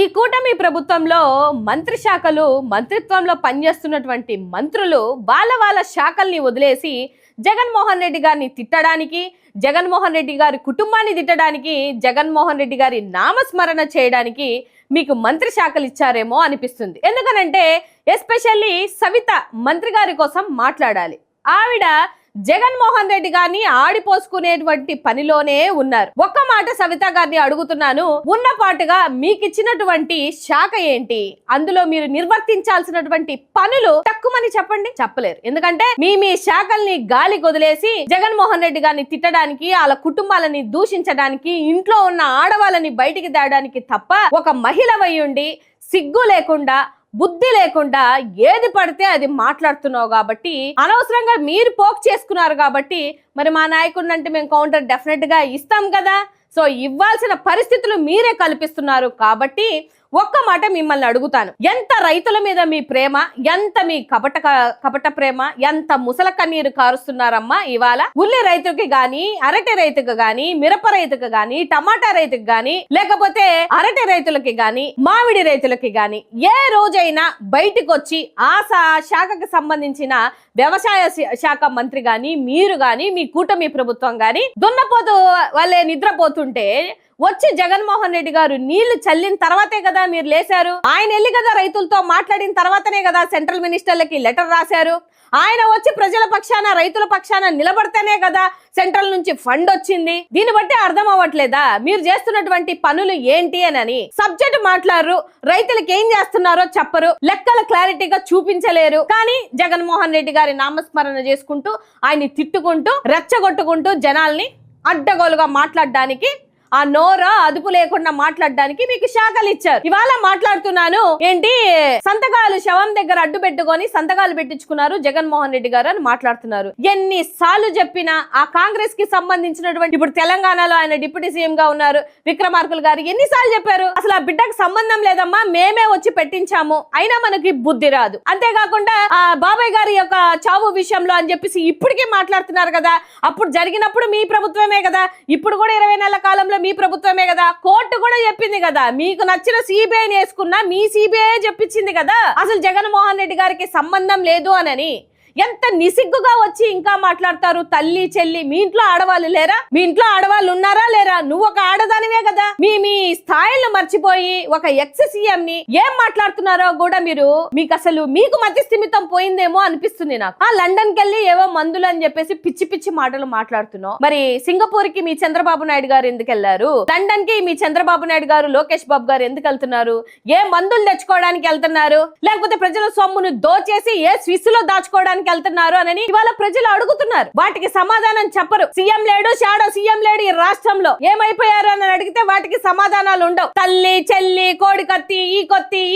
ఈ కూటమి ప్రభుత్వంలో మంత్రి శాఖలు మంత్రిత్వంలో పనిచేస్తున్నటువంటి మంత్రులు వాళ్ళ శాఖల్ని వదిలేసి జగన్మోహన్ రెడ్డి గారిని తిట్టడానికి, జగన్మోహన్ రెడ్డి గారి కుటుంబాన్ని తిట్టడానికి, జగన్మోహన్ రెడ్డి గారి నామస్మరణ చేయడానికి మీకు మంత్రి శాఖలు ఇచ్చారేమో అనిపిస్తుంది. ఎందుకనంటే ఎస్పెషల్లీ సవిత మంత్రి గారి కోసం మాట్లాడాలి. ఆవిడ జగన్మోహన్ రెడ్డి గారిని ఆడిపోసుకునేటువంటి పనిలోనే ఉన్నారు. ఒక్క మాట సవిత గారిని అడుగుతున్నాను, ఉన్నపాటుగా మీకు ఇచ్చినటువంటి శాఖ ఏంటి, అందులో మీరు నిర్వర్తించాల్సినటువంటి పనులు తక్కువని చెప్పండి. చెప్పలేరు. ఎందుకంటే మీ శాఖల్ని గాలి వదిలేసి జగన్మోహన్ రెడ్డి గారిని తిట్టడానికి, వాళ్ళ కుటుంబాలని దూషించడానికి, ఇంట్లో ఉన్న ఆడవాళ్ళని బయటికి తేడానికి తప్ప ఒక మహిళ వయ్యుండి సిగ్గు లేకుండా, బుద్ధి లేకుండా ఏది పడితే అది మాట్లాడుతున్నావు కాబట్టి, అనవసరంగా మీరు పోక్ చేసుకున్నారు కాబట్టి మరి మా నాయకుడిని అంటే మేము కౌంటర్ డెఫినెట్ గా ఇస్తాం కదా. సో ఇవ్వాల్సిన పరిస్థితులు మీరే కల్పిస్తున్నారు కాబట్టి ఒక్క మాట మిమ్మల్ని అడుగుతాను, ఎంత రైతుల మీద మీ ప్రేమ, ఎంత మీ కపట ప్రేమ, ఎంత ముసల కన్నీరు కారుస్తున్నారమ్మా ఇవాళ. ఉల్లి రైతుకి గాని, అరటి రైతుకు గాని, మిరప రైతుకు గాని, టమాటా రైతుకు గాని, లేకపోతే అరటి రైతులకి గాని, మామిడి రైతులకి గాని ఏ రోజైనా బయటకు వచ్చి ఆ శాఖకు సంబంధించిన వ్యవసాయ శాఖ మంత్రి గాని, మీరు గాని, మీ కూటమి ప్రభుత్వం గాని దున్నపోతూ వాళ్ళే నిద్రపోతుంటే వచ్చి జగన్మోహన్ రెడ్డి గారు నీళ్లు చల్లిన తర్వాతే కదా మీరు లేశారు. ఆయన వెళ్ళి కదా రైతులతో మాట్లాడిన తర్వాతనే కదా సెంట్రల్ మినిస్టర్లకి లెటర్ రాశారు. ఆయన వచ్చి ప్రజల పక్షాన, రైతుల పక్షాన నిలబడితేనే కదా సెంట్రల్ నుంచి ఫండ్ వచ్చింది. దీన్ని బట్టి అర్థం అవ్వట్లేదా మీరు చేస్తున్నటువంటి పనులు ఏంటి అని? సబ్జెక్ట్ మాట్లాడరు, రైతులకు ఏం చేస్తున్నారో చెప్పరు, లెక్కలు క్లారిటీగా చూపించలేరు. కానీ జగన్మోహన్ రెడ్డి గారి నామస్మరణ చేసుకుంటూ, ఆయన్ని తిట్టుకుంటూ, రెచ్చగొట్టుకుంటూ, జనాల్ని అడ్డగోలుగా మాట్లాడడానికి, ఆ నోర అదుపు లేకుండా మాట్లాడడానికి మీకు శాఖలు ఇచ్చారు. ఇవాళ మాట్లాడుతున్నాను ఏంటి, సంతకాలు శవం దగ్గర అడ్డు పెట్టుకొని సంతకాలు పెట్టించుకున్నారు జగన్మోహన్ రెడ్డి గారు అని మాట్లాడుతున్నారు. ఎన్నిసార్లు చెప్పినా ఆ కాంగ్రెస్ కి సంబంధించినటువంటి, ఇప్పుడు తెలంగాణలో ఆయన డిప్యూటీ సీఎం గా ఉన్నారు విక్రమార్కులు గారు, ఎన్నిసార్లు చెప్పారు అసలు ఆ బిడ్డకు సంబంధం లేదమ్మా, మేమే వచ్చి పెట్టించాము, అయినా మనకి బుద్ధి రాదు. అంతేకాకుండా ఆ బాబాయ్ గారి యొక్క చావు విషయంలో అని చెప్పేసి ఇప్పటికీ మాట్లాడుతున్నారు కదా. అప్పుడు జరిగినప్పుడు మీ ప్రభుత్వమే కదా, ఇప్పుడు కూడా 20 నెలల కాలంలో మీ ప్రభుత్వమే కదా. కోర్టు కూడా చెప్పింది కదా, మీకు నచ్చిన సిబిఐని వేసుకున్నా మీ సిబిఐ చెప్పించింది కదా అసలు జగన్మోహన్ రెడ్డి గారికి సంబంధం లేదు అని. ఎంత నిసిగ్గుగా వచ్చి ఇంకా మాట్లాడతారు. తల్లి చెల్లి, మీ ఇంట్లో ఆడవాళ్ళు లేరా? మీ ఇంట్లో ఆడవాళ్ళు ఉన్నారా లేరా? నువ్వు ఒక ఆడదానివే కదా. మీ స్థాయిలను మర్చిపోయి ఒక ఎక్స్ సీఎం ని ఏం మాట్లాడుతున్నారో కూడా మీకు అసలు మీకు మతి స్థిమితం పోయిందేమో అనిపిస్తుంది నాకు. ఆ లండన్ కి వెళ్ళి ఏవో మందులు అని చెప్పేసి పిచ్చి పిచ్చి మాటలు మాట్లాడుతున్నావు. మరి సింగపూర్ కి మీ చంద్రబాబు నాయుడు గారు ఎందుకు వెళ్లారు? లండన్ కి మీ చంద్రబాబు నాయుడు గారు, లోకేష్ బాబు గారు ఎందుకు వెళ్తున్నారు? ఏ మందులు తెచ్చుకోవడానికి వెళ్తున్నారు? లేకపోతే ప్రజల సొమ్మును దోచేసి ఏ స్విస్ లో దాచుకోవడానికి వెళ్తున్నారు అని ఇవాళ ప్రజలు అడుగుతున్నారు. వాటికి సమాధానం చెప్పరు. సీఎం లేడు, షాడో సీఎం లేడు, ఈ రాష్ట్రంలో ఏమైపోయారు అని అడిగితే వాటికి సమాధానాలు ఉండవు. తల్లి చెల్లి, కోడి కత్తి,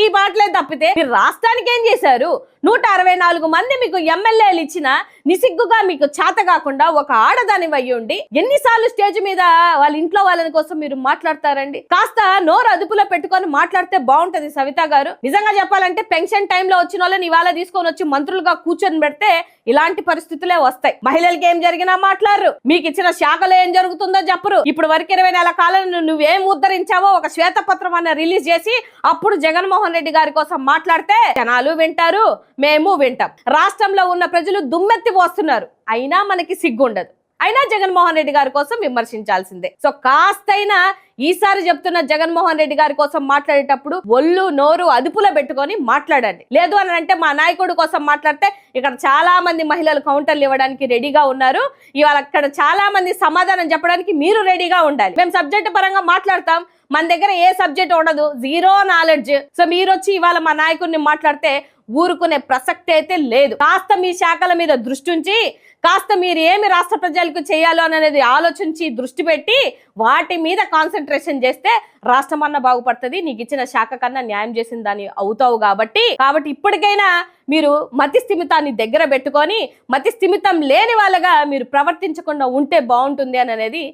ఈ మాటలే తప్పితే మీరు రాష్ట్రానికి ఏం చేశారు? 164 మంది మీకు ఎమ్మెల్యేలు ఇచ్చిన నిసిగ్గుగా మీకు చేత కాకుండా ఒక ఆడదాని అయ్యుండి ఎన్నిసార్లు స్టేజ్ మీద వాళ్ళ ఇంట్లో వాళ్ళని కోసం మీరు మాట్లాడతారండి? కాస్త నోరు అదుపులో పెట్టుకొని మాట్లాడితే బాగుంటది సవిత గారు. నిజంగా చెప్పాలంటే పెన్షన్ టైంలో వచ్చిన వాళ్ళని ఇవాళ తీసుకొని వచ్చి మంత్రులుగా కూర్చొని పెడితే ఇలాంటి పరిస్థితులే వస్తాయి. మహిళలకి ఏం జరిగినా మాట్లాడరు, మీకు ఇచ్చిన శాఖలో ఏం జరుగుతుందో చెప్పరు. ఇప్పుడు వరకు 20 నెలల కాలంలో నువ్వేం ఉద్ధరించావో ఒక శ్వేతపత్రం అన్న రిలీజ్ చేసి అప్పుడు జగన్మోహన్ రెడ్డి గారి కోసం మాట్లాడితే జనాలు వింటారు, మేము వింటాం. రాష్ట్రంలో ఉన్న ప్రజలు దుమ్మెత్తి పోస్తున్నారు, అయినా మనకి సిగ్గుండదు. అయినా జగన్మోహన్ రెడ్డి గారి కోసం విమర్శించాల్సిందే. సో కాస్తైనా ఈసారి చెప్తున్న జగన్మోహన్ రెడ్డి గారి కోసం మాట్లాడేటప్పుడు ఒళ్ళు నోరు అదుపులో పెట్టుకొని మాట్లాడండి. లేదు అని అంటే మా నాయకుడి కోసం మాట్లాడితే ఇక్కడ చాలా మంది మహిళలు కౌంటర్లు ఇవ్వడానికి రెడీగా ఉన్నారు. ఇవాళ అక్కడ చాలా మంది సమాధానం చెప్పడానికి మీరు రెడీగా ఉండాలి. మేము సబ్జెక్ట్ పరంగా మాట్లాడతాం, మన దగ్గర ఏ సబ్జెక్ట్ ఉండదు, జీరో నాలెడ్జ్. సో మీరు వచ్చి ఇవాళ మా నాయకుడిని మాట్లాడితే ఊరుకునే ప్రసక్తి అయితే లేదు. కాస్త మీ శాఖల మీద దృష్టి ఉంచి, కాస్త మీరు ఏమి రాష్ట్ర ప్రజలకు చేయాలో అనేది ఆలోచించి దృష్టి పెట్టి వాటి మీద కాన్సన్ట్రేషన్ చేస్తే రాష్ట్రం అన్న బాగుపడుతుంది. నీకు ఇచ్చిన శాఖ కన్నా న్యాయం చేసిన దాన్ని అవుతావు కాబట్టి ఇప్పటికైనా మీరు మతి స్థిమితాన్ని దగ్గర పెట్టుకొని మతి స్థిమితం లేని వాళ్ళగా మీరు ప్రవర్తించకుండా ఉంటే బాగుంటుంది అనేది